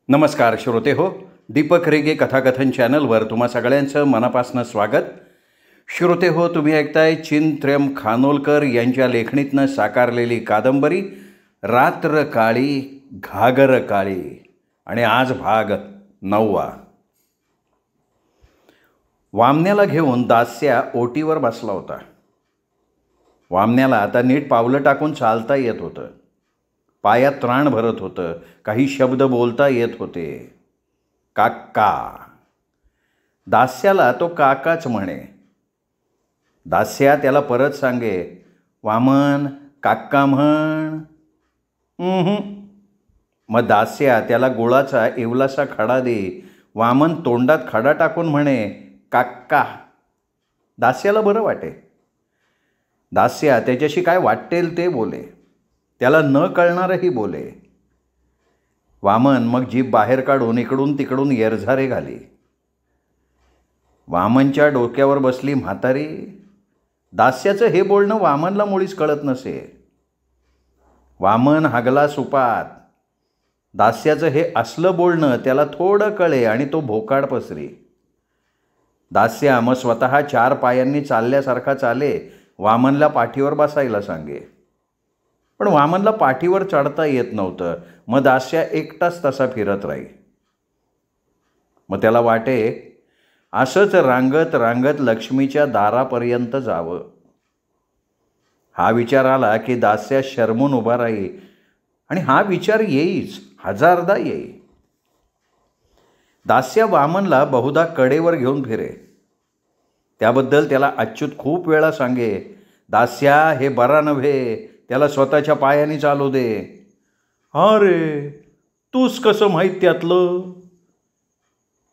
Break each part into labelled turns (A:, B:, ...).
A: नमस्कार श्रोते हो, दीपक रेगे कथाकथन चॅनलवर तुम्हा सगळ्यांचं मनापासून स्वागत. श्रोते हो, तुम्ही ऐकताय चिंत्रम खानोलकर यांच्या लेखणीतनं साकारलेली कादंबरी रात्र काळी घागर काळी, आणि आज भाग 9. वामण्याला घेऊन दास्या ओटीवर बसला होता. वामण्याला आता नीट पावलं टाकून चालता येत होतं. पायात त्राण भरत होतं. काही शब्द बोलता येत होते. काका. दास्याला तो काकाच म्हणे. दास्या त्याला परत सांगे, वामन काका म्हण. मग दास्या त्याला गुळाचा एवलासा खडा दे. वामन तोंडात खडा टाकून म्हणे, काका. दास्याला बरं वाटे. दास्या त्याच्याशी काय वाटेल ते बोले. त्याला न कळणारही बोले. वामन मग जीभ बाहेर काढून इकडून तिकडून येरझारे घाली. वामनच्या डोक्यावर बसली म्हातारी. दास्याचं हे बोलणं वामनला मुळीच कळत नसे. वामन हागला सुपात. दास्याचं हे असलं बोलणं त्याला थोडं कळे आणि तो भोकाड पसरी. दास्या मग स्वतः 4 पायांनी चालल्यासारखा चाले. वामनला पाठीवर बसायला सांगे. पण वामनला पाठीवर चढता येत नव्हतं. मग दास्या एकटाच तसा फिरत राही. मग त्याला वाटे असंच रांगत रांगत लक्ष्मीच्या दारापर्यंत जावं. हा विचार आला की दास्या शरमून उभा राही. आणि हा विचार येईच, 1000दा येई. दास्या वामनला बहुधा कडेवर घेऊन फिरे. त्याबद्दल त्याला अच्युत खूप वेळा सांगे, दास्या हे बरा नव्हे, त्याला स्वतःच्या पायाने चालू दे. अरे तूच कसं माहीत त्यातलं.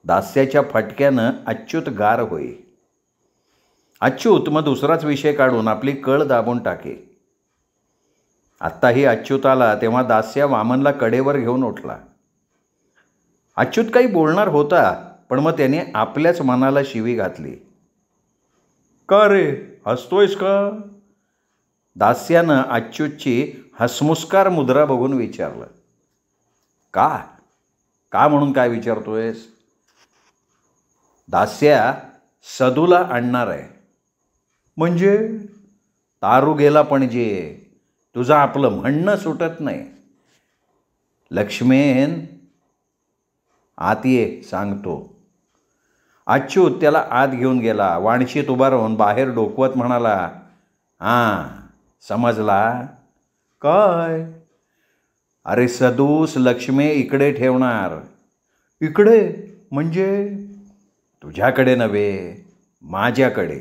A: दास्याच्या फटक्यानं अच्युत गार होई. अच्युत मग दुसराच विषय काढून आपली कळ दाबून टाके. आत्ताही अच्युत आला तेव्हा दास्या वामनला कडेवर घेऊन उठला. अच्युत काही बोलणार होता, पण मग त्याने आपल्याच मनाला शिवी घातली. का रे, हसतोयस का. दास्यानं अच्युतची हसमुस्कार मुद्रा बघून विचारलं. का का म्हणून काय विचारतोयस. दास्या सदूला आणणार आहे. म्हणजे तारू गेला पणजे. तुझं आपलं म्हणणं सुटत नाही. लक्ष्मेन आत ये सांगतो. अच्युत त्याला आत घेऊन गेला. वाणशीत उभा राहून बाहेर डोकवत म्हणाला, हां समजला. काय. अरे सदूस लक्ष्मी इकडे ठेवणार. इकडे म्हणजे. तुझ्याकडे नव्हे, माझ्याकडे.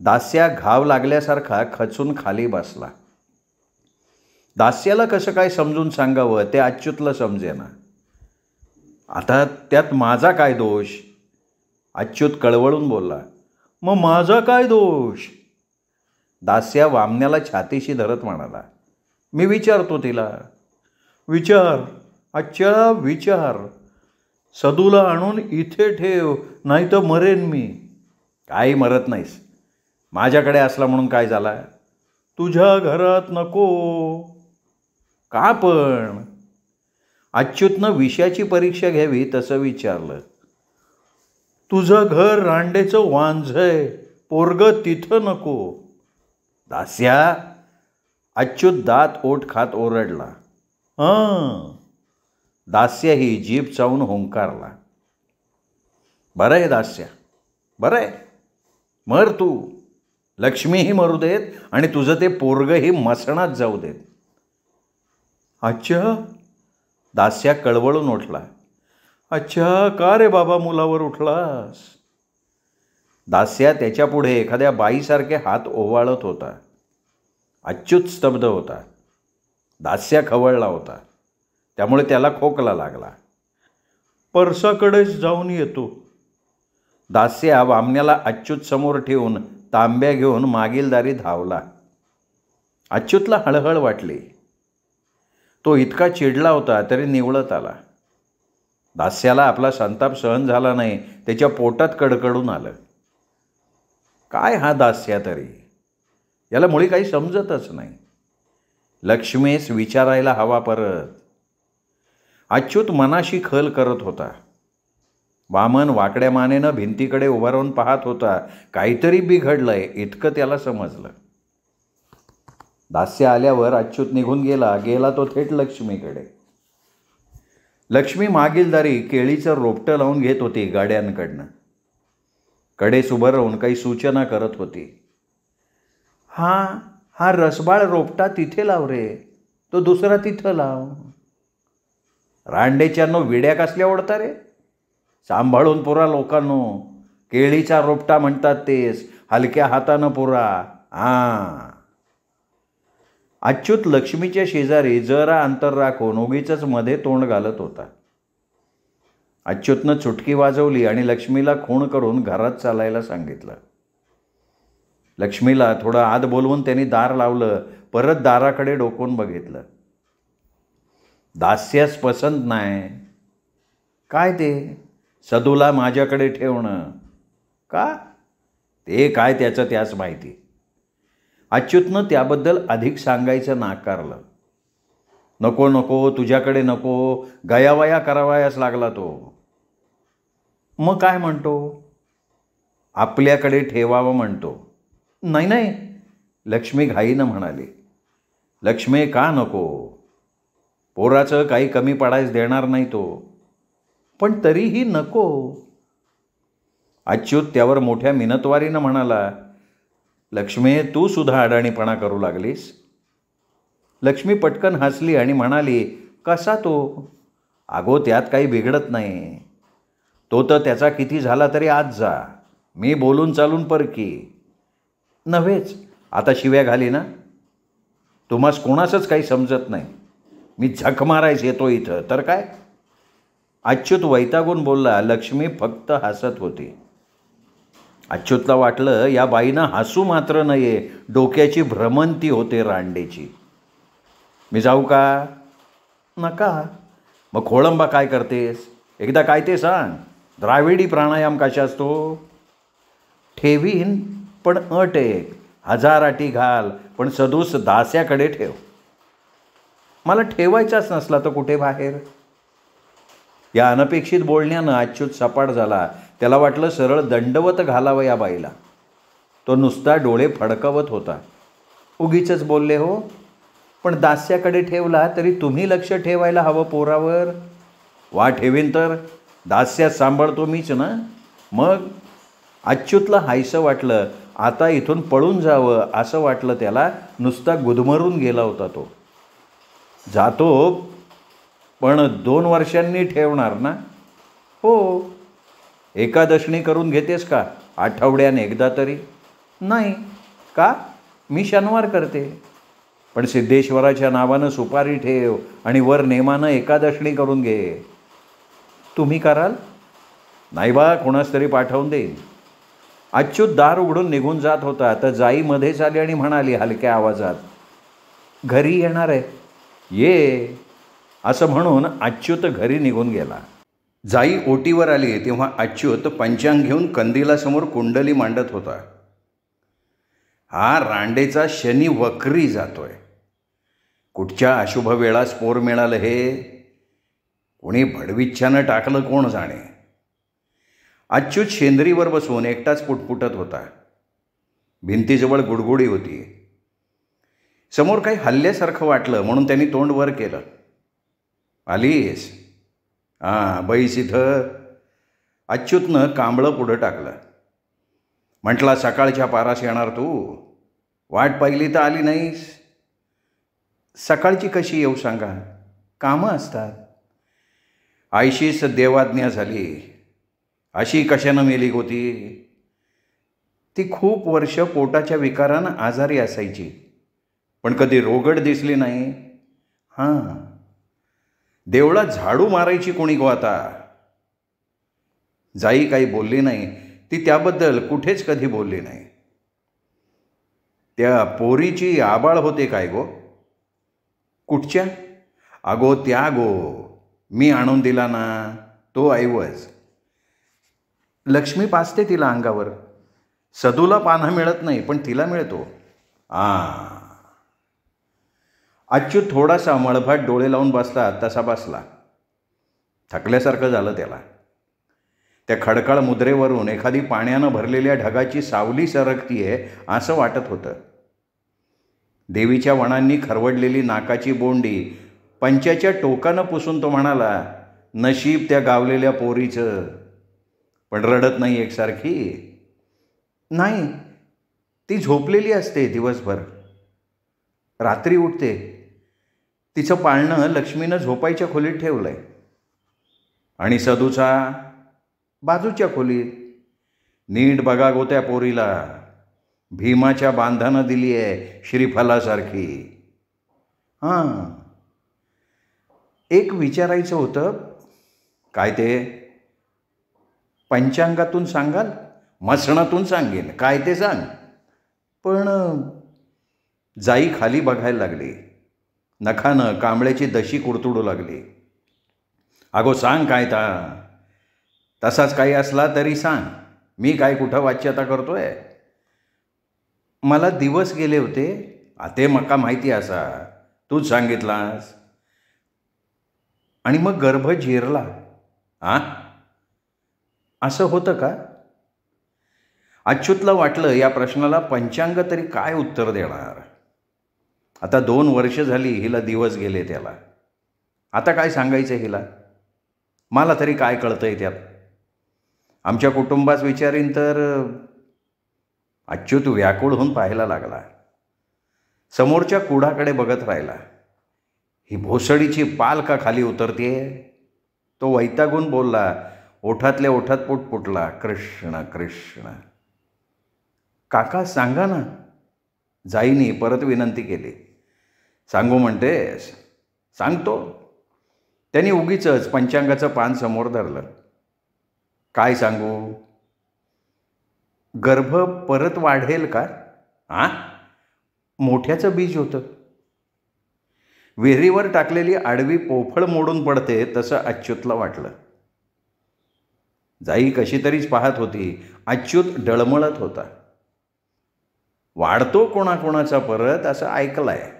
A: दास्या घाव लागल्यासारखा खचून खाली बसला. दास्याला कसं काय समजून सांगावं ते अच्युतला समजेना. आता त्यात माझा काय दोष. अच्युत कळवळून बोलला. मग माझा काय दोष. दास्या वामण्याला छातीशी धरत म्हणाला, मी विचारतो तिला. विचार अच्छा विचार. सदूला आणून इथे ठेव, नाही तर मरेन मी. काही मरत नाहीस. माझ्याकडे असला म्हणून काय झाला. तुझ्या घरात नको. का पण. अच्युतनं विषयाची परीक्षा घ्यावी तसं विचारलं. तुझं घर रांडेचं वांझय, पोरगं तिथं नको. दास्या. अच्युत दात ओठ खात ओरडला. हां. दास्याही जीभ चावून हुंकारला. बरं आहे दास्या, बरं आहे. मर तू. लक्ष्मीही मरू देत आणि तुझं ते पोरगंही मसणात जाऊ देत. अच्छा. दास्या कळवळून उठला. अच्छा का रे बाबा मुलावर उठलास. दास्या त्याच्यापुढे एखाद्या बाईसारखे हात ओवाळत होता. अच्युत स्तब्ध होता. दास्या खवळला होता. त्यामुळे त्याला खोकला लागला. परसाकडेच जाऊन येतो. दास्या वामण्याला अच्युत समोर ठेवून तांब्या घेऊन मागील दारी धावला. अच्युतला हळहळ वाटली. तो इतका चिडला होता तरी निवळत आला. दास्याला आपला संताप सहन झाला नाही. त्याच्या पोटात कडकडून आलं. काय हा दास्या तरी. याला मुळी काही समजतच नाही. लक्ष्मीस विचारायला हवा परत. अच्युत मनाशी खल करत होता. वामन वाकड्या मानेनं भिंतीकडे उभा राहून पाहत होता. काहीतरी बिघडलंय इतकं त्याला समजलं. दास्य आल्यावर अच्युत निघून गेला तो थेट लक्ष्मीकडे. लक्ष्मी मागील दारी केळीचं रोपटं लावून घेत होती गाड्यांकडनं. कडेस उभं राहून काही सूचना करत होती. हा रसबाळ रोपटा तिथे लाव रे, तो दुसरा तिथं लाव. रांडेच्यानो विड्या कसल्या ओढता रे, सांभाळून पुरा लोकांनो. केळीचा रोपटा म्हणतात तेच, हलक्या हातानं पुरा. अच्युत लक्ष्मीच्या शेजारी जरा अंतर राखून उगीचच मध्ये तोंड घालत होता. अच्युतनं चुटकी वाजवली आणि लक्ष्मीला खूण करून घरात चालायला सांगितलं. लक्ष्मीला थोडं आत बोलवून त्यांनी दार लावलं. परत दाराकडे डोकून बघितलं. दास्यास पसंत नाही. काय ते सदूला माझ्याकडे ठेवणं का, ते काय त्याचं त्याच माहिती. अच्युतनं त्याबद्दल अधिक सांगायचं नाकारलं. नको तुझ्याकडे नको, गयावया करावयास लागला तो. मग काय म्हणतो, आपल्याकडे ठेवावं म्हणतो. नाही, लक्ष्मी घाईनं म्हणाली. लक्ष्मी का नको, पोराचं काही कमी पडायच देणार नाही तो, पण तरीही नको. अच्युत त्यावर मोठ्या मिनतवारीनं म्हणाला, लक्ष्मी तू सुद्धा अडाणीपणा करू लागलीस. लक्ष्मी पटकन हसली आणि म्हणाली, कसा तो, अगो त्यात काही बिघडत नाही. तो तर त्याचा किती झाला तरी आज जा, मी बोलून चालून परकी. नव्हेच आता शिव्या घाली ना, तुम्हास कोणासच काही समजत नाही. मी झक मारायच येतो इथं तर काय. अच्युत वैतागून बोलला. लक्ष्मी फक्त हसत होती. अच्युतला वाटलं या बाईनं हसू मात्र नये, डोक्याची भ्रमंती होते रांडेची. मी जाऊ का. नका. मग खोळंबा काय करतेस, एकदा काय ते सांग. द्राविडी प्राणायाम कशा असतो. ठेवीन पण अट एक, 1000 अटी घाल, पण सदूस दास्याकडे ठेव. मला ठेवायचाच नसला तर कुठे बाहेर. या अनपेक्षित बोलण्यानं अच्युत सपाट झाला. त्याला वाटलं सरळ दंडवत घालावं या बाईला. तो नुसता डोळे फडकवत होता. उगीचच बोलले हो, पण दास्याकडे ठेवला तरी तुम्ही लक्ष ठेवायला हवं पोरावर. वा ठेवीन तर दास्यात सांभाळतो मीच ना. मग अच्युतला हायसं वाटलं. आता इथून पळून जावं असं वाटलं त्याला. नुसता गुदमरून गेला होता तो. जातो पण 2 वर्षांनी ठेवणार ना. हो. एकादशणी करून घेतेस का, आठवड्याने एकदा तरी. नाही का, मी शनिवार करते. पण सिद्धेश्वराच्या नावानं सुपारी ठेव आणि वर नेमानं एकादशणी करून घे. तुम्ही कराल. नाही बा, कोणास तरी पाठवून देईन. अच्युत दार उघडून निघून जात होता तर जाई मध्येच आली आणि म्हणाली हलक्या आवाजात, घरी येणार आहे, ये. असं म्हणून अच्युत घरी निघून गेला. जाई ओटीवर आली तेव्हा अच्युत पंचांग घेऊन कंदिलासमोर कुंडली मांडत होता. हा रांडेचा शनी वक्री जातोय. कुठच्या अशुभ वेळा स्पोर मिळालं हे, कोणी भडविच्छानं टाकलं कोण जाणे. अच्युत शेंदरीवर बसून एकटाच पुटपुटत होता. भिंतीजवळ गुडगुडी होती. समोर काही हल्ल्यासारखं वाटलं म्हणून त्यांनी तोंड वर केलं. आलीस. बैस इथं. अच्युतनं कांबळं पुढं टाकलं. म्हटला सकाळच्या पारास येणार तू, वाट पाहिली तर आली नाहीस. सकाळची कशी येऊ सांगा, कामं असतात. आयशीच देवाज्ञा झाली. अशी कशानं मेली होती. ती खूप वर्ष पोटाच्या विकारानं आजारी असायची, पण कधी रोगड दिसली नाही. देवळात झाडू मारायची कोणी गो आता. जाई काही बोलली नाही. ती त्याबद्दल कुठेच कधी बोलली नाही. त्या पोरीची आबाळ होते काय गो. कुठच्या. अगो त्या गो, मी आणून दिला ना तो ऐवज. लक्ष्मी पाचते तिला अंगावर. सदूला पान्हा मिळत नाही पण तिला मिळतो. अच्युत थोडासा मळभाट डोळे लावून बसला तसा बसला. थकल्यासारखं झालं त्याला. त्या खडकाळ मुद्रेवरून एखादी पाण्यानं भरलेल्या ढगाची सावली सरकतीये असं वाटत होतं. देवीच्या वणांनी खरवडलेली नाकाची बोंडी पंचाच्या टोकानं पुसून तो म्हणाला, नशीब त्या गावलेल्या पोरीचं. पण रडत नाही एकसारखी. नाही, ती झोपलेली असते दिवसभर. रात्री उठते. तिचं पाळणं लक्ष्मीनं झोपायच्या खोलीत ठेवलंय आणि सदूचा बाजूच्या खोलीत. नीट बघा गो त्या पोरीला. भीमाच्या बांधानं दिली आहे श्रीफलासारखी. हां, एक विचारायचं होतं. काय ते? पंचांगातून सांगाल? मसणातून सांगेन. काय ते सांग. पण जाई खाली बघायला लागली. नखानं कांबळ्याची दशी कुडतुडू लागली. अगो सांग काय ता. तसाच काही असला तरी सांग. मी काय कुठं वाच्यता करतोय. मला दिवस गेले होते. ते मका माहिती असा. तूच सांगितलास. आणि मग गर्भ जिरला. असं होतं का? अच्युतला वाटलं या प्रश्नाला पंचांग तरी काय उत्तर देणार. आता 2 वर्ष झाली हिला दिवस गेले त्याला. आता काय सांगायचं हिला. मला तरी काय कळतंय त्यात. आमच्या कुटुंबास विचारीन तर. अच्युत व्याकुळ होऊन पाहायला लागला. समोरच्या कुडाकडे बघत राहिला. ही भोसडीची पाल का खाली उतरतीये. तो वैतागून बोलला. ओठातल्या ओठात पुटपुटला, कृष्ण कृष्ण. काका सांगा ना. जाईनी परत विनंती केली. सांगू म्हणतेस? सांगतो. त्यांनी उगीचच पंचांगाचं पान समोर धरलं. काय सांगू? गर्भ परत वाढेल का? मोठ्याचं बीज होतं. विहिरीवर टाकलेली आडवी पोफळ मोडून पडते तसं अच्युतला वाटलं. जाई कशी तरीच पाहत होती. अच्युत डळमळत होता. वाढतो कोणाकोणाचा परत असं ऐकलंय.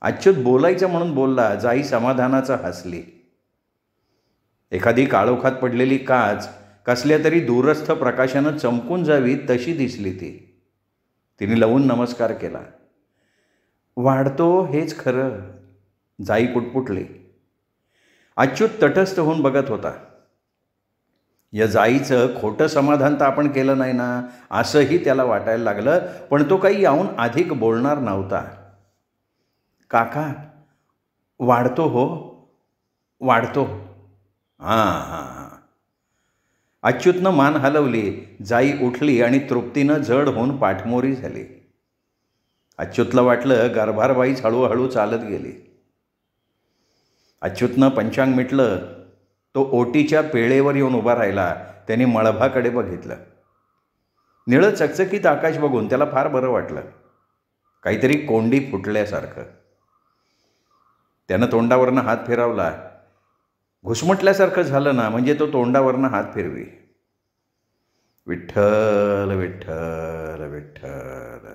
A: अच्युत बोलायचं म्हणून बोलला. जाई समाधानाचं हसली. एखादी काळोखात पडलेली काच कसल्या तरी दूरस्थ प्रकाशानं चमकून जावी तशी दिसली ती. तिने लावून नमस्कार केला. वाढतो हेच खरं. जाई पुटपुटली. अच्युत तटस्थ होऊन बघत होता. या जाईचं खोटं समाधान तर आपण केलं नाही ना असंही त्याला वाटायला लागलं. पण तो काही याहून अधिक बोलणार नव्हता. काका वाढतो हो, वाढतो. हां. अच्युतनं मान हलवली. जाई उठली आणि तृप्तीनं जड होऊन पाठमोरी झाली. अच्युतला वाटलं गारभारबाईच हळूहळू चालत गेली. अच्युतनं पंचांग मिटलं. तो ओटीच्या पेळेवर येऊन उभा राहिला. त्याने मळभाकडे बघितलं. निळं चकचकीत आकाश बघून त्याला फार बरं वाटलं. काहीतरी कोंडी फुटल्यासारखं. त्यानं तोंडावरनं हात फिरवला. घुसमटल्यासारखं झालं ना म्हणजे तो तोंडावरनं हात फिरवी. विठ्ठल विठ्ठल विठ्ठल.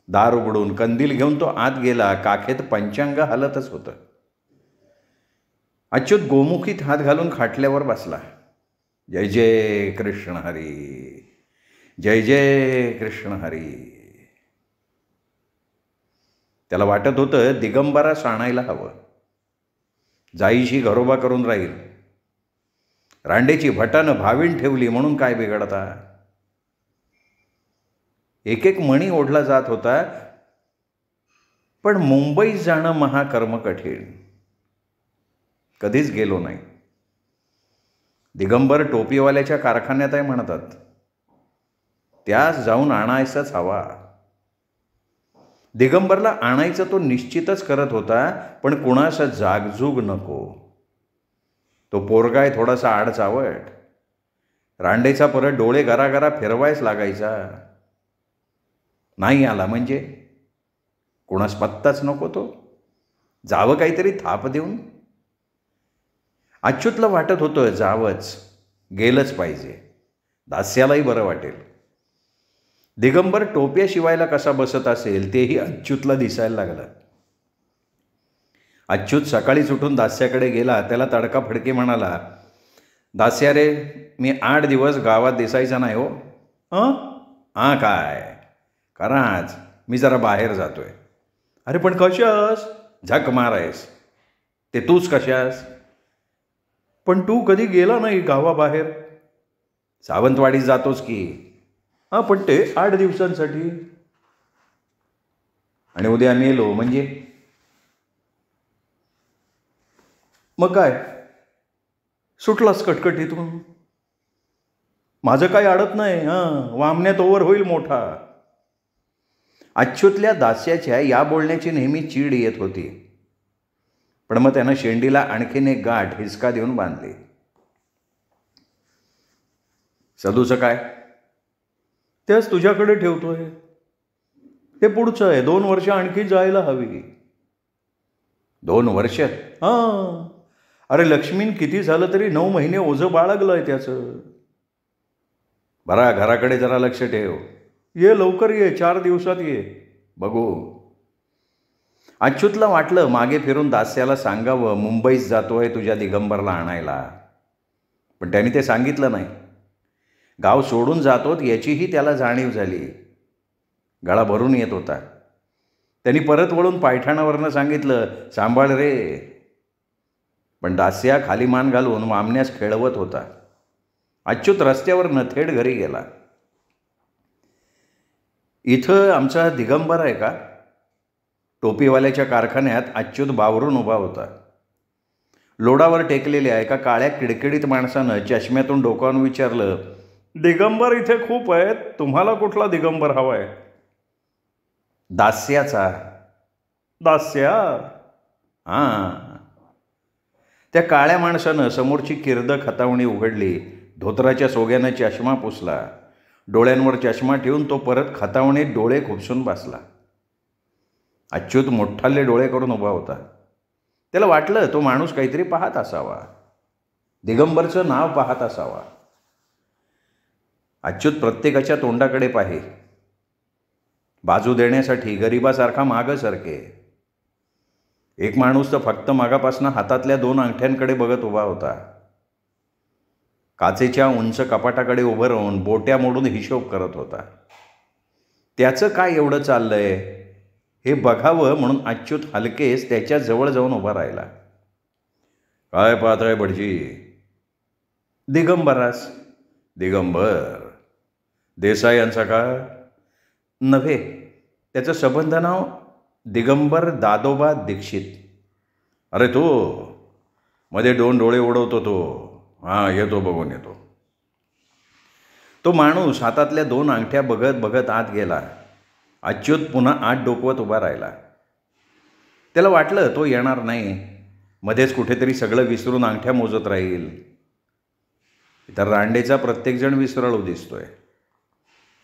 A: दार उघडून कंदील घेऊन तो आत गेला. काखेत पंचांग हलतच होतं. अच्युत गोमुखीत हात घालून खाटल्यावर बसला. जय जय कृष्ण हरी, जय जय कृष्ण हरी. त्याला वाटत होतं दिगंबरा साणायला हवं. जाईशी घरोबा करून राहील. रांडेची भटानं भावीन ठेवली म्हणून काय बिघडता. एक एक मणी ओढला जात होता. पण मुंबईत जाणं महाकर्म कठीण. कधीच गेलो नाही. दिगंबर टोपीवाल्याच्या कारखान्यात आहे म्हणतात. त्यास जाऊन आणायचाच हवा. दिगंबरला आणायचं तो निश्चितच करत होता. पण कुणाचा जागजूग नको. तो पोरगा आहे थोडासा आडचावट. रांडेचा परत डोळे गरागरा फिरवायच लागायचा. नाही आला म्हणजे कुणास पत्ताच नको. तो जावं काहीतरी थाप देऊन. अच्युतला वाटत होतं जावंच, गेलंच पाहिजे. दास्यालाही बरं वाटेल. दिगंबर टोप्या शिवायला कसा बसत असेल तेही अच्युतला दिसायला लागलं. अच्युत सकाळीच उठून दास्याकडे गेला. त्याला तडकाफडकी म्हणाला, दास्या रे, मी 8 दिवस गावात दिसायचा नाही हो. हं? हां काय खराच, मी जरा बाहेर जातोय. अरे पण कशास? झक मारायस. ते तूच कशास? पण तू कधी गेला नाही गावाबाहेर. सावंतवाडीत जातोस की. हां पण ते 8 दिवसांसाठी. आणि उद्या मेलो म्हणजे मग काय, सुटलास कटकटीतून. माझं काही अडत नाही. हां, वामण्यात ओव्हर होईल मोठा. अच्युतल्या दास्याच्या या बोलण्याची नेहमी चीड येत होती. पण मग त्यानं शेंडीला आणखीन एक गाठ हिसका देऊन बांधली. सदूचं काय? तेच तुझ्याकडे ठेवतोय. ते पुढचं आहे. 2 वर्ष आणखी जायला हवी. 2 वर्ष? हां. अरे लक्ष्मीन किती झालं तरी 9 महिने ओझं बाळगलंय त्याचं. बरा घराकडे जरा लक्ष ठेव. ये लवकर ये, 4 दिवसात ये. बघू. अच्युतला वाटलं मागे फिरून दास्याला सांगावं, मुंबईत जातोय तुझ्या दिगंबरला आणायला. पण त्याने ते सांगितलं नाही. गाव सोडून जातोत याचीही त्याला जाणीव झाली. गळा भरून येत होता. त्यांनी परत वळून पायठाणावरनं सांगितलं, सांभाळ रे. पण दास्या खाली मान घालून वामण्यास खेळवत होता. अच्युत रस्त्यावरनं थेट घरी गेला. इथं आमचा दिगंबर आहे का? टोपीवाल्याच्या कारखान्यात अच्युत बावरून उभा होता. लोडावर टेकलेल्या एका काळ्या किडकिडीत माणसानं चष्म्यातून डोकावून विचारलं, दिगंबर इथे खूप आहेत, तुम्हाला कुठला दिगंबर हवा आहे? दास्याचा. दास्या? हां. त्या काळ्या माणसानं समोरची किर्द खतावणी उघडली. धोतराच्या सोग्यानं चष्मा पुसला. डोळ्यांवर चष्मा ठेवून तो परत खतावणीत डोळे खुपसून बसला. अच्युत मोठाले डोळे करून उभा होता. त्याला वाटलं तो माणूस काहीतरी पाहत असावा. दिगंबरचं नाव पाहत असावा. अच्युत प्रत्येकाच्या तोंडाकडे पाहे. बाजू देण्यासाठी गरिबासारखा मागं सरके. एक माणूस तर फक्त मागापासून हातातल्या 2 अंगठ्यांकडे बघत उभा होता. काचेच्या उंच कपाटाकडे उभं राहून बोट्या मोडून हिशोब करत होता. त्याचं काय एवढं चाललंय हे बघावं म्हणून अच्युत हलकेच त्याच्या जवळ जाऊन उभा राहिला. काय पाहत आहे भटजी? दिगंबरास. दिगंबर देसाई यांचा का? नव्हे, त्याचं सबंध नाव दिगंबर दादोबा दीक्षित. अरे तो मध्ये 2 डोळे उडवतो तो. हां, येतो, बघून येतो. तो माणूस हातातल्या 2 अंगठ्या बघत बघत आत गेला. अच्युत पुन्हा आत डोकवत उभा राहिला. त्याला वाटलं तो येणार नाही. मध्येच कुठेतरी सगळं विसरून अंगठ्या मोजत राहील. तर रांडेचा प्रत्येकजण विसराळू दिसतोय.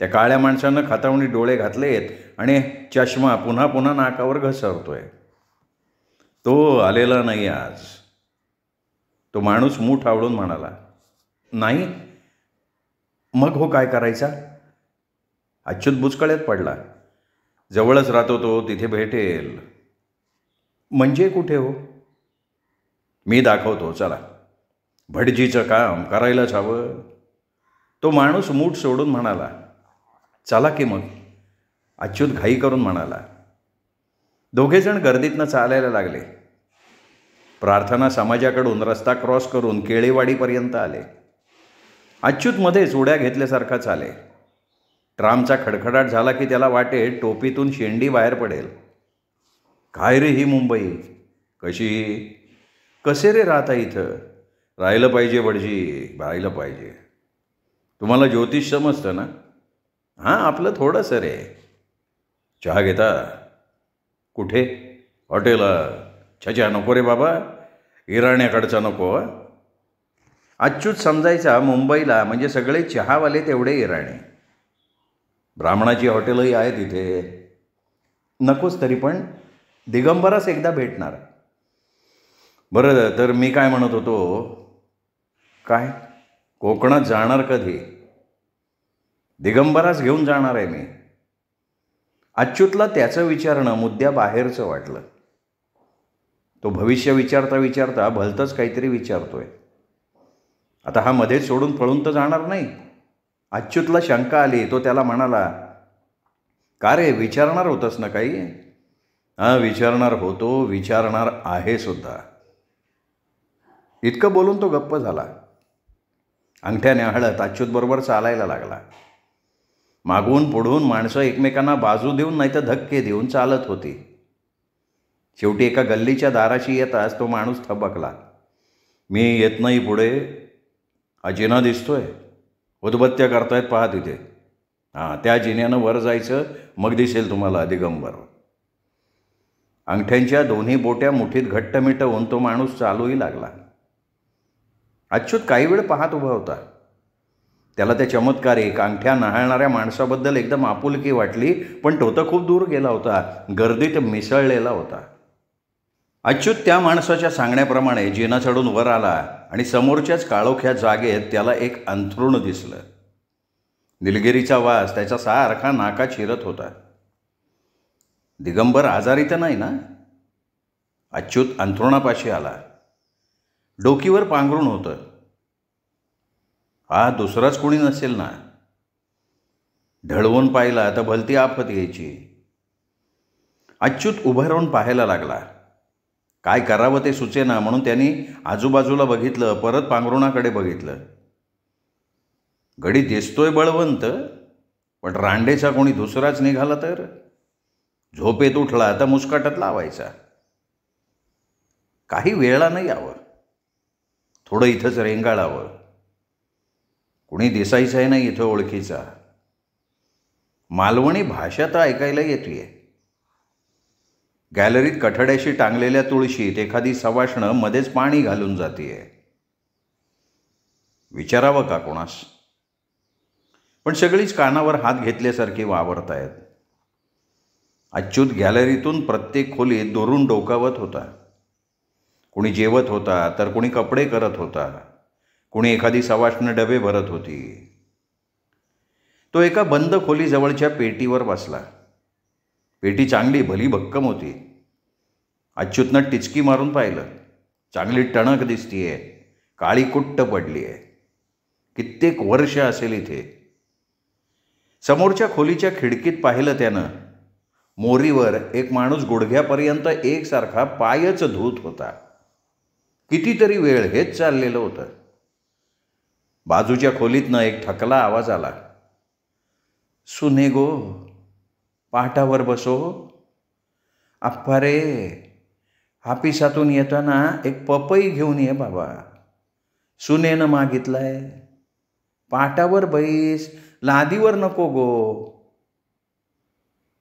A: त्या काळ्या माणसानं खातावणी डोळे घातलेत आणि चष्मा पुन्हा पुन्हा नाकावर घसरतोय. तो आलेला नाही आज. तो माणूस मूठ आवळून म्हणाला. नाही? मग हो काय करायचा? अच्युत बुचकळ्यात पडला. जवळच राहतो तो, तिथे भेटेल. म्हणजे कुठे हो? मी दाखवतो, चला. भटजीचं काम करायलाच हवं. तो माणूस मूठ सोडून म्हणाला. चला की मग. अच्युत घाई करून म्हणाला. दोघेजण गर्दीतनं चालायला लागले. प्रार्थना समाजाकडून रस्ता क्रॉस करून केळीवाडीपर्यंत आले. अच्युत मध्येच उड्या घेतल्यासारखा चाले. ट्रामचा खडखडाट झाला की त्याला वाटे टोपीतून शेंडी बाहेर पडेल. काय रे ही मुंबई? कशी? कसे रे राहता इथं? राहिलं पाहिजे भटजी, राहिलं पाहिजे. तुम्हाला ज्योतिष समजतं ना? हां, आपलं थोडंसं रे. चहा घेता? कुठे? हॉटेला? छच्या नको रे बाबा, इराण्याकडचा नको. अच्युत समजायचा मुंबईला म्हणजे सगळे चहावाले तेवढे इराणे. ब्राह्मणाची हॉटेलही आहेत इथे. नकोच तरी पण दिगंबरास एकदा भेटणार. बरं, तर मी काय म्हणत होतो? काय? कोकणात जाणार कधी? दिगंबरास घेऊन जाणार आहे मी. अच्युतला त्याचं विचारणं मुद्द्याबाहेरचं वाटलं. तो भविष्य विचारता विचारता भलतंच काहीतरी विचारतोय. आता हा मध्येच सोडून पळून तर जाणार नाही. अच्युतला शंका आली. तो त्याला म्हणाला, का रे, विचारणार होतंस ना काही? हां, विचारणार होतो, विचारणार आहे सुद्धा. इतकं बोलून तो गप्प झाला. अंगठ्याने हळत अच्युतबरोबर चालायला लागला. मागून पुढून माणसं एकमेकांना बाजू देऊन नाही तर धक्के देऊन चालत होती. शेवटी एका गल्लीच्या दाराशी येताच तो माणूस थबकला. मी येत नाही पुढे, हा जिना दिसतोय, उदबत्त्या करतायत पहा तिथे. हां, त्या जिन्यानं वर जायचं, मग दिसेल तुम्हाला दिगंबर. अंगठ्यांच्या दोन्ही बोट्या मुठीत घट्ट मिटवून तो माणूस चालूही लागला. अच्युत काही वेळ पाहत उभा होता. त्याला त्या चमत्कारिक अंगठ्या न्हाळणाऱ्या माणसाबद्दल एकदम आपुलकी वाटली, पण तो तर खूप दूर गेला होता, गर्दीत मिसळलेला होता. अच्युत त्या माणसाच्या सांगण्याप्रमाणे जिना चढून वर आला आणि समोरच्याच काळोख्या जागेत त्याला एक अंथरूण दिसलं. निलगिरीचा वास त्याचा सारखा नाकात शिरत होता. दिगंबर आजारी तर नाही ना? अच्युत अंथरुणापाशी आला. डोकीवर पांघरूण होतं. हा दुसराच कोणी नसेल ना? ढळवून पाहिला तर भलती आफत यायची. अच्युत उभं राहून पाहायला लागला. काय करावं ते सुचेना, म्हणून त्यांनी आजूबाजूला बघितलं, परत पांघरुणाकडे बघितलं. गडी दिसतोय बळवंत, पण रांडेचा कोणी दुसराच निघाला तर? झोपेत उठला तर मुस्काटात लावायचा. काही वेळा नाही यावं, थोडं इथंच रेंगाळावं. कुणी दिसायचं आहे नाही इथं ओळखीचा. मालवणी भाषा तर ऐकायला येते. गॅलरीत कठड्याशी टांगलेल्या तुळशीत एखादी सवाष्ण मध्येच पाणी घालून जातीये. विचारावं का कोणास? पण सगळीच कानावर हात घेतल्यासारखी वावरतायत. अच्युत गॅलरीतून प्रत्येक खोलीत दुरून डोकावत होता. कुणी जेवत होता तर कुणी कपडे करत होता, कुणी एखादी सवाष्ण डबे भरत होती. तो एका बंद खोलीजवळच्या पेटीवर बसला. पेटी चांगली भली भक्कम होती. अच्युतनं टिचकी मारून पाहिलं. चांगली टणक दिसतीये, काळी कुट्ट पडली आहे. कित्येक वर्ष असेल इथे. समोरच्या खोलीच्या खिडकीत पाहिलं त्यानं. मोरीवर एक माणूस गुडघ्यापर्यंत एकसारखा पायच धूत होता. कितीतरी वेळ हेच चाललेलं होतं. बाजूच्या खोलीतनं एक थकला आवाज आला. सुने गो, पाटावर बसो. आप्पा रे, हापिसातून येताना एक पपई घेऊन ये बाबा, सुनेनं मागितलाय. पाटावर बैस, लादीवर नको गो.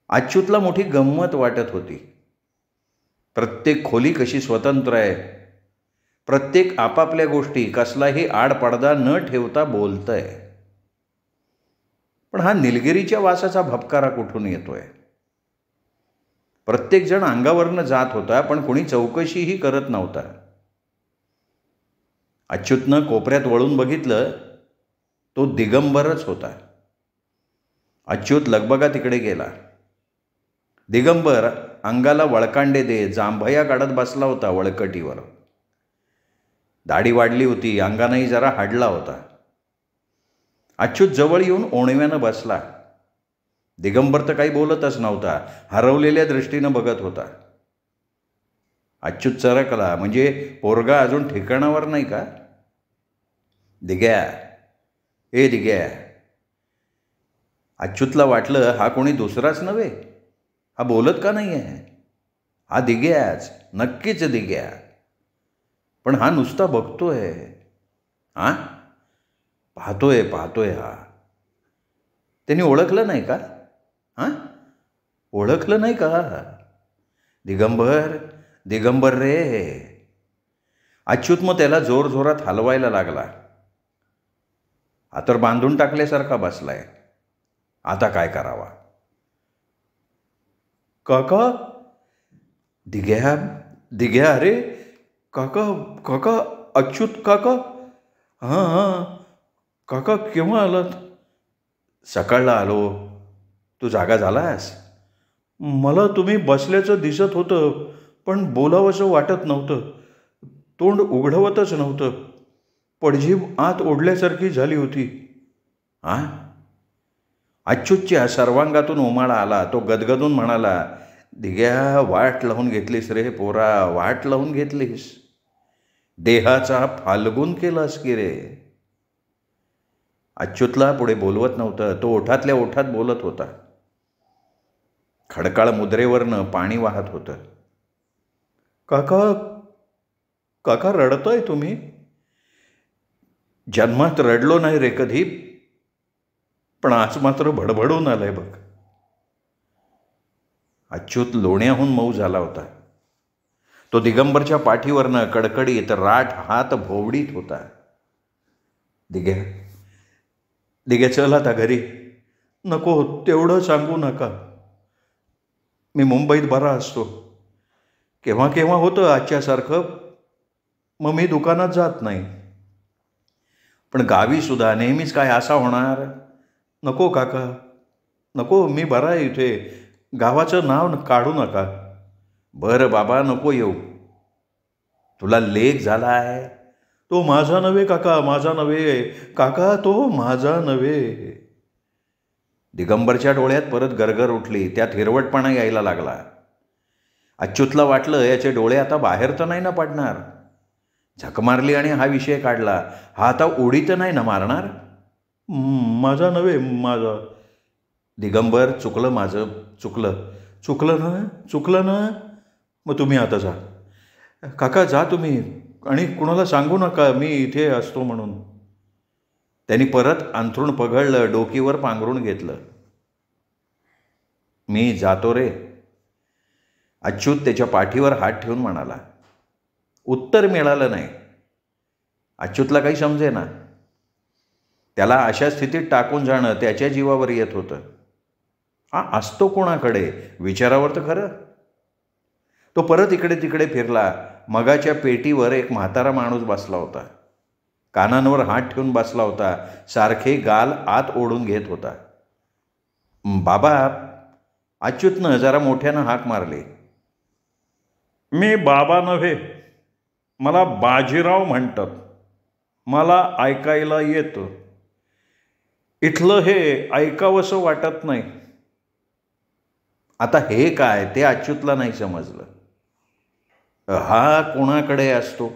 A: अच्युतला मोठी गंमत वाटत होती. प्रत्येक खोली कशी स्वतंत्र आहे. प्रत्येक आपापल्या गोष्टी कसलाही आडपडदा न ठेवता बोलतंय. पण हा निलगिरीच्या वासाचा भपकारा कुठून येतोय? प्रत्येकजण अंगावरनं जात होता, पण कोणी चौकशीही करत नव्हता. अच्युतनं कोपऱ्यात वळून बघितलं, तो दिगंबरच होता. अच्युत लगबगा तिकडे गेला. दिगंबर अंगाला वळकांडे देत जांभया काढत बसला होता वळकटीवर. दाढी वाढली होती, अंगानंही जरा हाडला होता. अच्युत जवळ येऊन ओणव्यानं बसला. दिगंबर तर काही बोलतच नव्हता, हरवलेल्या दृष्टीनं बघत होता. अच्युत चरकला, म्हणजे पोरगा अजून ठिकाणावर नाही का? दिग्या, ए दिग्या. अच्युतला वाटलं हा कोणी दुसराच नव्हे. हा बोलत का नाही आहे? हा दिग्याच, नक्कीच दिग्या. पण हा नुसता बघतोय. हां, पाहतोय हा. त्यांनी ओळखलं नाही का? हां, ओळखलं नाही का? दिगंबर रे. अच्युत मग त्याला जोरजोरात हलवायला लागला. हा तर बांधून टाकल्यासारखा बसलाय. आता काय करावा? काका, दिग्या, अरे काका, अच्युत काका. हां, काका केव्हा आलात? सकाळला आलो. तू जागा झालास? मला तुम्ही बसल्याचं दिसत होतं, पण बोलावंसं वाटत नव्हतं. तोंड उघडवतच नव्हतं. पडजीभ आत ओढल्यासारखी झाली होती. हा, अच्युतच्या सर्वांगातून उमाळा आला. तो गदगदून म्हणाला, दिग्या, वाट लावून घेतलीस रे पोरा, वाट लावून घेतलीस. देहाचा फाल्गुन केलास की रे. अच्युतला पुढे बोलवत नव्हतं. तो ओठातल्या ओठात बोलत होता. खडकाळ मुद्रेवरनं पाणी वाहत होतं. काका, काका रडताय तुम्ही? जन्मात रडलो नाही रे कधी, पण आज मात्र भडभडून आलंय बघ. अच्युत लोण्याहून मऊ झाला होता. तो दिगंबरच्या पाठीवरनं कडकडीत राठ हात भोवडीत होता. दिग्या, दिग्या, चल आता घरी. नको, तेवढं सांगू नका. मी मुंबईत बरा असतो. केव्हा केव्हा होतं आजच्यासारखं, मग मी दुकानात जात नाही. पण गावी सुद्धा नेहमीच काय असा होणार? नको काका, नको, मी बरा आहे इथे. गावाचं नाव काढू नका. बरं बाबा, नको येऊ. तुला लेक झाला आहे. तो माझा नव्हे काका, माझा नव्हे काका, तो माझा नव्हे. दिगंबरच्या डोळ्यात परत गरगर उठली. त्यात हिरवटपणा यायला लागला. अच्युतला वाटलं, याचे डोळे आता बाहेर तर नाही ना पडणार. झक मारली आणि हा विषय काढला. हा आता उडी तर नाही ना मारणार? माझा नव्हे, माझा. दिगंबर, चुकलं माझं, चुकलं ना. मग तुम्ही आता जा. काका, जा तुम्ही, आणि कुणाला सांगू नका मी इथे असतो म्हणून. त्यांनी परत अंथरूण पघळलं, डोकीवर पांघरून घेतलं. मी जातो रे. अच्युत त्याच्या पाठीवर हात ठेवून म्हणाला. उत्तर मिळालं नाही. अच्युतला काही समजेना. त्याला अशा स्थितीत टाकून जाणं त्याच्या जीवावर येत होतं. हा असतो कोणाकडे, विचारावर तर खरं. तो परत इकडे तिकडे फिरला. मगाच्या पेटीवर एक म्हातारा माणूस बसला होता. कानांवर हात ठेवून बसला होता. सारखे गाल आत ओढून घेत होता. बाबा, अच्युतनं जरा मोठ्यानं हाक मारली. मी बाबा नव्हे, मला बाजीराव म्हणतात. मला ऐकायला येतं. इथलं हे ऐकावंसं वाटत नाही. आता हे काय ते अच्युतला नाही समजलं. हा कोणाकडे असतो?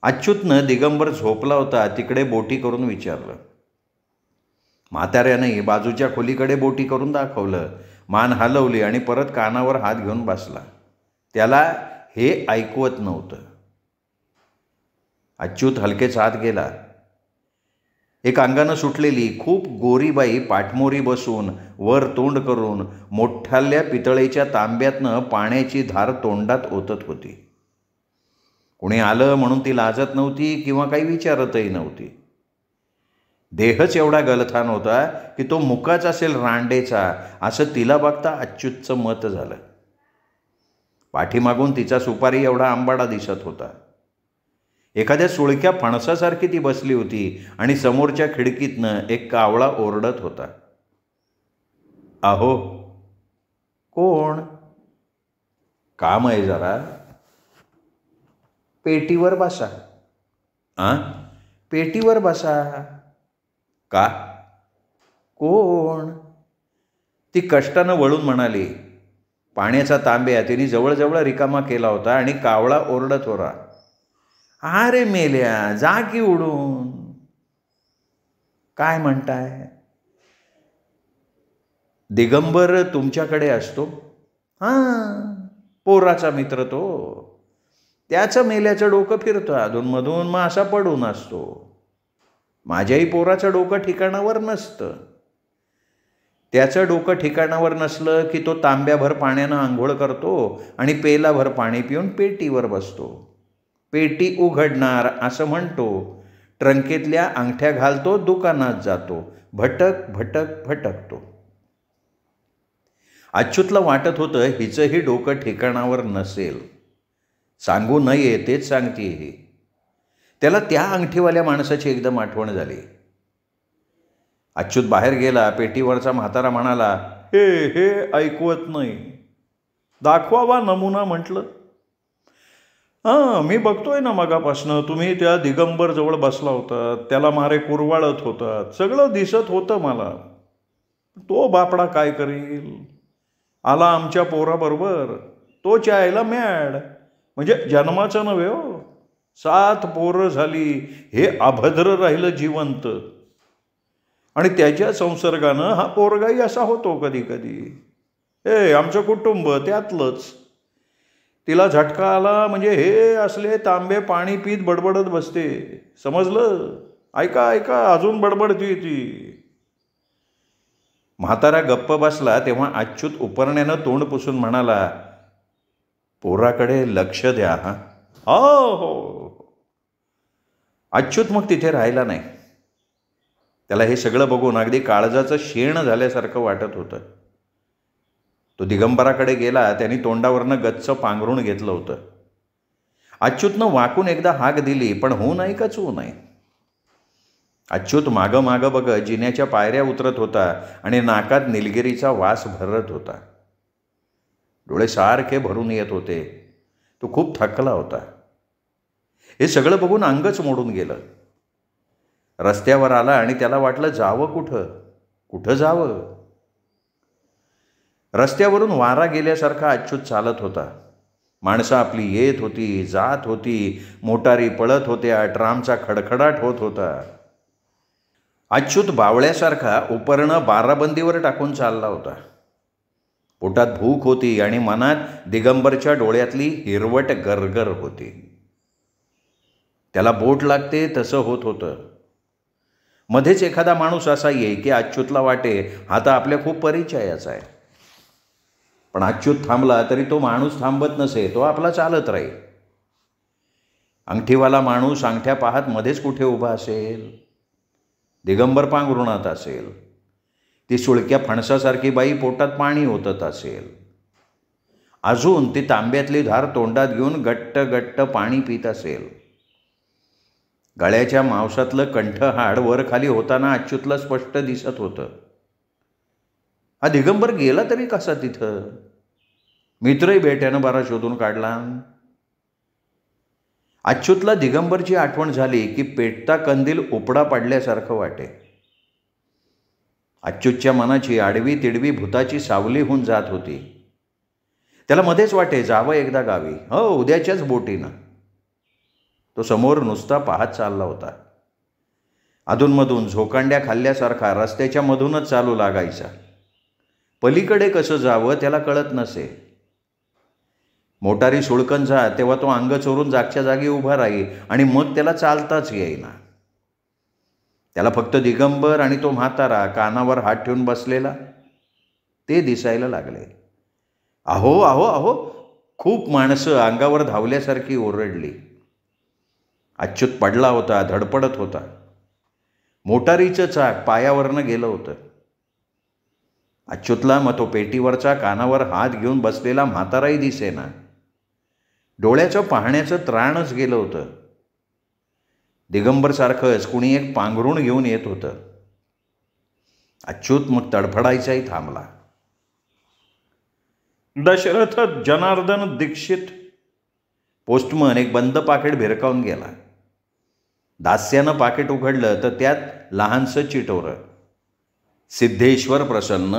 A: अच्युतनं दिगंबर झोपला होता तिकडे बोटी करून विचारलं. म्हाताऱ्याने बाजूच्या खोलीकडे बोटी करून दाखवलं. मान हलवली आणि परत कानावर हात घेऊन बसला. त्याला हे ऐकवत नव्हतं. अच्युत हलकेच आत गेला. एक अंगानं सुटलेली खूप गोरी बाई पाठमोरी बसून वर तोंड करून मोठ्याल्या पितळेच्या तांब्यातनं पाण्याची धार तोंडात ओतत होती. कोणी आलं म्हणून ती लाजत नव्हती किंवा काही विचारतही नव्हती. देहच एवढा गलथान होता की तो मुकाच असेल रांडेचा, असं तिला बघता अच्युतचं मत झालं. पाठीमागून तिचा सुपारी एवढा आंबाडा दिसत होता. एखाद्या सुळक्या फणसासारखी ती बसली होती आणि समोरच्या खिडकीतनं एक कावळा ओरडत होता. अहो, कोण? काम आहे जरा. पेटीवर बसा. पेटीवर बसा. का? कोण? ती कष्टानं वळून म्हणाली. पाण्याचा तांब्या तिने जवळजवळ रिकामा केला होता आणि कावळा ओरडत होता. अरे मेल्या, जा की उडून. काय म्हणताय? दिगंबर तुमच्याकडे असतो? हां, पोराचा मित्र तो. त्याचं मेल्याचं डोकं फिरतं अधूनमधून, मग असा पडून असतो. माझ्याही पोराचं डोकं ठिकाणावर नसतं. त्याचं डोकं ठिकाणावर नसलं की तो तांब्याभर पाण्यानं आंघोळ करतो आणि पेलाभर पाणी पिऊन पेटीवर बसतो. पेटी उघडणार असं म्हणतो. ट्रंकेतल्या अंगठ्या घालतो, दुकानात जातो. भटक भटक भटकतो. अच्युतला वाटत होतं हिचंही डोकं ठिकाणावर नसेल. सांगू नये तेच सांगते ही. त्याला त्या अंगठीवाल्या माणसाची एकदम आठवण झाली. अच्युत बाहेर गेला. पेटीवरचा म्हातारा म्हणाला, हे ऐकवत नाही. दाखवावा नमुना म्हटलं. हां, मी बघतोय ना मगापासनं, तुम्ही त्या दिगंबर जवळ बसला होता, त्याला मारे कुरवाळत होतात, सगळं दिसत होतं मला. तो बापडा काय करील, आला आमच्या पोराबरोबर, तो चायला मॅड, म्हणजे जन्माचं नव्हे हो, 7 पोरं झाली, हे अभद्र राहिलं जिवंत. आणि त्याच्या संसर्गानं हा पोरगाही असा होतो कधी कधी. आमचं कुटुंब त्यातलंच. तिला झटका आला म्हणजे हे असले तांबे पाणी पीत बडबडत बसते, समजलं. ऐका ऐका, अजून बडबडती ती. म्हातारा गप्प बसला तेव्हा अच्युत उपरण्यानं तोंड पुसून म्हणाला, पोराकडे लक्ष द्या. हो हो. अच्युत मग तिथे राहिला नाही. त्याला हे सगळं बघून अगदी काळजाचं शेण झाल्यासारखं वाटत होतं. तो दिगंबराकडे गेला. त्यांनी तोंडावरनं गच्च पांघरून घेतलं होतं. अच्युतनं वाकून एकदा हाक दिली, पण हो नाही का चू नाही. अच्युत मागं मागं बघत जिन्याच्या पायऱ्या उतरत होता आणि नाकात निलगिरीचा वास भरत होता. डोळे सारखे भरून येत होते. तो खूप थकला होता. हे सगळं बघून अंगच मोडून गेलं. रस्त्यावर आला आणि त्याला वाटलं जावं कुठं जावं. रस्त्यावरून वारा गेल्यासारखा अच्युत चालत होता. माणसं आपली येत होती, जात होती, मोटारी पळत होत्या, ट्रामचा खडखडाट होत होता. अच्युत बावळ्यासारखा उपरणं बाराबंदीवर टाकून चालला होता. पोटात भूक होती आणि मनात दिगंबरच्या डोळ्यातली हिरवट गरगर होती. त्याला बोट लागते तसं होत होतं. मध्येच एखादा माणूस असा येई की अच्युतला वाटे हा तर आपल्या खूप परिचयाचा आहे. पण अच्युत थांबला तरी तो माणूस थांबत नसे, तो आपला चालत राहील. अंगठीवाला माणूस अंगठ्या पाहत मध्येच कुठे उभा असेल. दिगंबर पांघरुणात असेल. ती सुळक्या फणसासारखी बाई पोटात पाणी ओतत असेल. अजून ती तांब्यातली धार तोंडात घेऊन गट्ट गट्ट पाणी पित असेल. गळ्याच्या मांसातलं कंठहाड वर खाली होताना अच्युतला स्पष्ट दिसत होतं. हा दिगंबर गेला तरी कसा तिथं. मित्रही बेट्यानं बारा शोधून काढला. अच्युतला दिगंबरची आठवण झाली की पेटता कंदील उपडा पडल्यासारखं वाटे. अच्युतच्या मनाची आडवी तिडवी भूताची सावली होऊन जात होती. त्याला मध्येच वाटे जावं एकदा गावी, हो उद्याच्याच बोटीनं. तो समोर नुसता पाहत चालला होता. अधूनमधून झोकांड्या खाल्ल्यासारखा रस्त्याच्या मधूनच चालू लागायचा. पलीकडे कसं जावं त्याला कळत नसे. मोटारी सुळकन जात तेव्हा तो अंग चोरून जागच्या जागी उभा राही आणि मग त्याला चालताच येईना. त्याला फक्त दिगंबर आणि तो म्हातारा कानावर हात ठेवून बसलेला ते दिसायला लागले. अहो अहो अहो, खूप माणसं अंगावर धावल्यासारखी ओरडली. अच्युत पडला होता, धडपडत होता. मोटारीचं चाक पायावरनं गेलं होतं. अच्युतला मग तो पेटीवरचा कानावर हात घेऊन बसलेला म्हाताराही दिसेना. डोळ्याचं पाहण्याचं त्राणच गेलं होतं. दिगंबरसारखंच कुणी एक पांघरूण घेऊन येत होतं. अच्युत मग तडफडायचाही थांबला. दशरथ जनार्दन दीक्षित पोस्टमन एक बंद पाकिट भिरकावून गेला. दास्यानं पाकिट उघडलं तर त्यात लहानसं चिटोरं, सिद्धेश्वर प्रसन्न,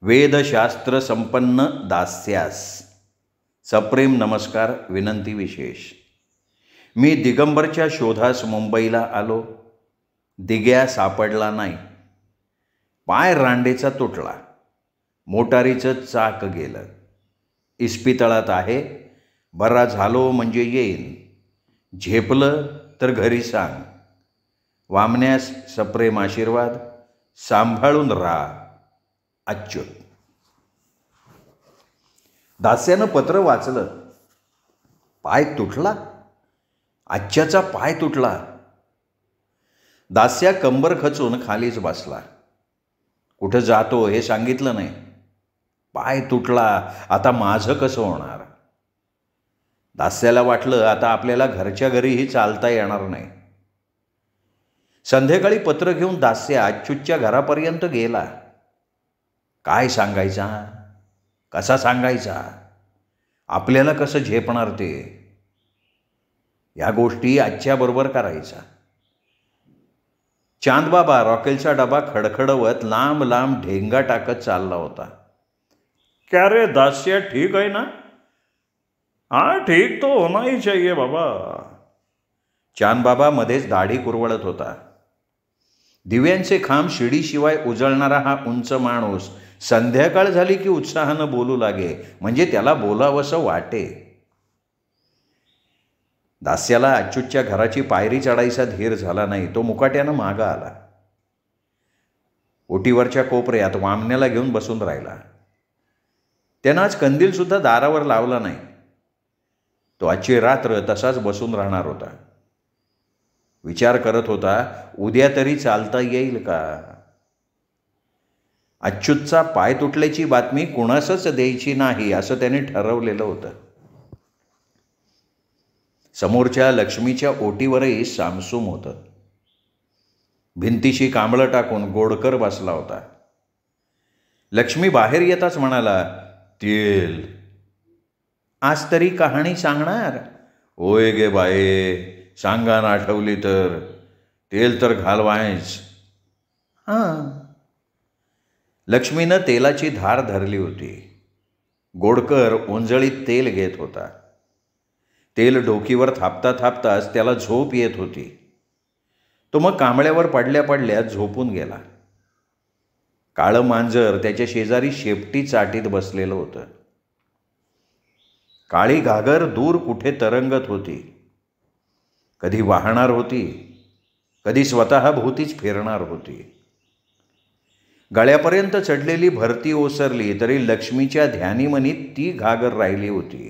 A: वेदशास्त्र संपन्न दास्यास सप्रेम नमस्कार, विनंती विशेष. मी दिगंबरच्या शोधास मुंबईला आलो. दिग्या सापडला नाही. पाय रांडेचा तुटला. मोटारीचं चाक गेलं. इस्पितळात आहे. बरा झालो म्हणजे येईन. झेपलं तर घरी सांग. वामण्यास सप्रेम आशीर्वाद. सांभाळून राहा. अच्युत. दास्यानं पत्र वाचलं. पाय तुटला. आजच्याचा पाय तुटला. दास्या कंबर खचून खालीच बसला. कुठं जातो हे सांगितलं नाही. पाय तुटला, आता माझं कसं होणार. दास्याला वाटलं आता आपल्याला घरच्या घरीही चालता येणार नाही. संध्याकाळी पत्र घेऊन दास्या अच्युतच्या घरापर्यंत गेला. काय सांगायचा. कसा सांगायचा, आपल्याला कसं झेपणार ते, या गोष्टी आजच्याबरोबर करायचा. चांदबाबा रॉकेलचा डबा खडखडवत लांब लांब ढेंगा टाकत चालला होता. क्या रे दास्या, ठीक आहे ना? हाँ ठीक तो होना ही चाहिए बाबा. चांदबाबा मध्येच दाढी कुरवळत होता. दिव्यांचे खांब शिडीशिवाय उजळणारा हा उंच माणूस संध्याकाळ झाली की उत्साहानं बोलू लागे, म्हणजे त्याला बोलावंसं वाटे. दास्याला अच्युतच्या घराची पायरी चढायचा धीर झाला नाही. तो मुकाट्यानं मागं आला. ओटीवरच्या कोपऱ्यात वामण्याला घेऊन बसून राहिला. त्यानं आज कंदीलसुद्धा दारावर लावला नाही. तो आजची रात्र तसाच बसून राहणार होता. विचार करत होता, उद्या तरी चालता येईल का? अच्युतचा पाय तुटल्याची बातमी कुणासच द्यायची नाही असं त्याने ठरवलेलं होतं. समोरच्या लक्ष्मीच्या ओटीवरही सामसूम होतं. भिंतीशी कांबळं टाकून गोडकर बसला होता. लक्ष्मी बाहेर येताच म्हणाला, तेल आज तरी कहाणी सांगणार? होय गे बाये, सांगा ना, आठवली तर. तेल तर घालवायच. हां. लक्ष्मीनं तेलाची धार धरली होती. गोडकर ओंजळीत तेल घेत होता. तेल डोकीवर थापता थापताच त्याला झोप येत होती. तो मग कांबळ्यावर पडल्या पडल्या झोपून गेला. काळं मांजर त्याच्या शेजारी शेपटी चाटीत बसलेलं होतं. काळी घागर दूर कुठे तरंगत होती. कधी वाहणार होती, कधी स्वतः भोवतीच फिरणार होती. गळ्यापर्यंत चढलेली भरती ओसरली तरी लक्ष्मीच्या ध्यानीमनीत ती घागर राहिली होती.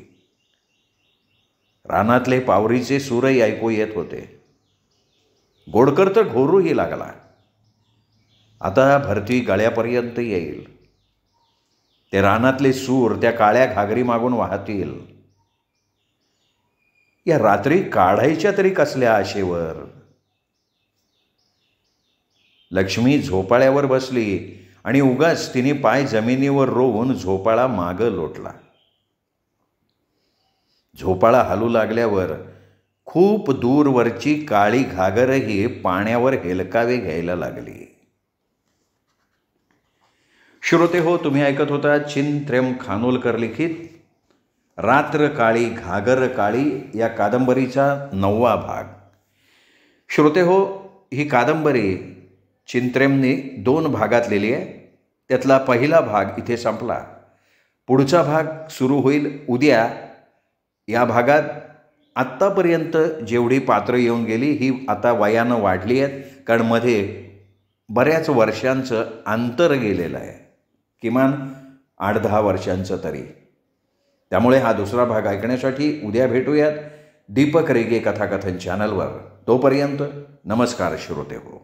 A: रानातले पावरीचे सूरही ऐकू येत होते. गोडकर तर घोरूही लागला. आता भरती गळ्यापर्यंत येईल. ते रानातले सूर त्या काळ्या घागरी मागून वाहतील. या रात्री काढायच्या तरी कसल्या आशेवर? लक्ष्मी झोपाळ्यावर बसली आणि उगाच तिने पाय जमिनीवर रोवून झोपाळा मागं लोटला. झोपाळा हलू लागल्यावर खूप दूरवरची काळी घागरही पाण्यावर हेलकावे घ्यायला लागली. श्रोते हो, तुम्ही ऐकत होता चिंत्र्यम खानोलकर लिखित रात्र काळी घागर काळी या कादंबरीचा 9वा भाग. श्रोते हो, ही कादंबरी चिंत्र्यमने 2 भागात लिहिली आहे. त्यातला पहिला भाग इथे संपला. पुढचा भाग सुरू होईल उद्या. या भागात आत्तापर्यंत जेवढी पात्रं येऊन गेली ही आता वयानं वाढली आहेत, कारण मध्ये बऱ्याच वर्षांचं अंतर गेलेलं आहे, किमान 8-10 वर्षांचं तरी. त्यामुळे हा दुसरा भाग ऐकण्यासाठी उद्या भेटूयात दीपक रेगे कथाकथन चॅनलवर. तोपर्यंत नमस्कार श्रोते हो.